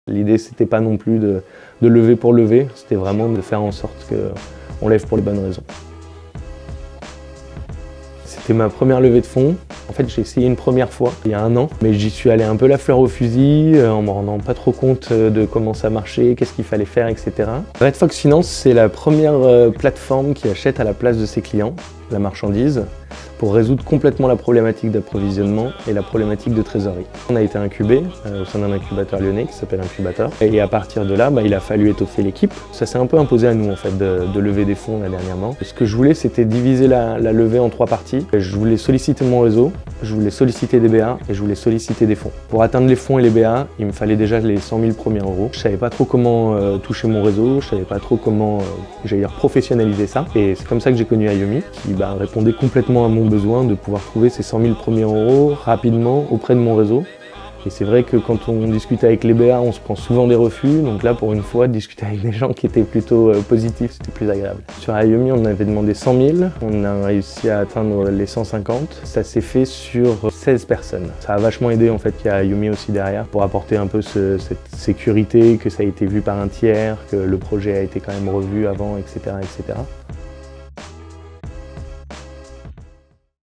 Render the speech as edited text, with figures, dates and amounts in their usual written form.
L'idée, c'était pas non plus de lever pour lever, c'était vraiment de faire en sorte qu'on lève pour les bonnes raisons. C'était ma première levée de fonds. En fait, j'ai essayé une première fois, il y a 1 an, mais j'y suis allé un peu la fleur au fusil, en me rendant pas trop compte de comment ça marchait, qu'est-ce qu'il fallait faire, etc. Red Fox Finance, c'est la première plateforme qui achète à la place de ses clients la marchandise pour résoudre complètement la problématique d'approvisionnement et la problématique de trésorerie. On a été incubé au sein d'un incubateur lyonnais qui s'appelle Incubateur. Et à partir de là, il a fallu étoffer l'équipe. Ça s'est un peu imposé à nous en fait de lever des fonds là dernièrement. Ce que je voulais, c'était diviser la levée en 3 parties. Je voulais solliciter mon réseau, je voulais solliciter des BA et je voulais solliciter des fonds. Pour atteindre les fonds et les BA, il me fallait déjà les 100 000 premiers euros. Je savais pas trop comment toucher mon réseau, je savais pas trop comment professionnaliser ça. Et c'est comme ça que j'ai connu Ayomi, qui répondait complètement à mon besoin de pouvoir trouver ces 100 000 premiers euros rapidement auprès de mon réseau. Et c'est vrai que quand on discute avec les BA, on se prend souvent des refus. Donc là, pour une fois, discuter avec des gens qui étaient plutôt positifs, c'était plus agréable. Sur Ayomi, on avait demandé 100 000. On a réussi à atteindre les 150. Ça s'est fait sur 16 personnes. Ça a vachement aidé en fait qu'il y a Ayomi aussi derrière pour apporter un peu cette sécurité, que ça a été vu par un tiers, que le projet a été quand même revu avant, etc., etc.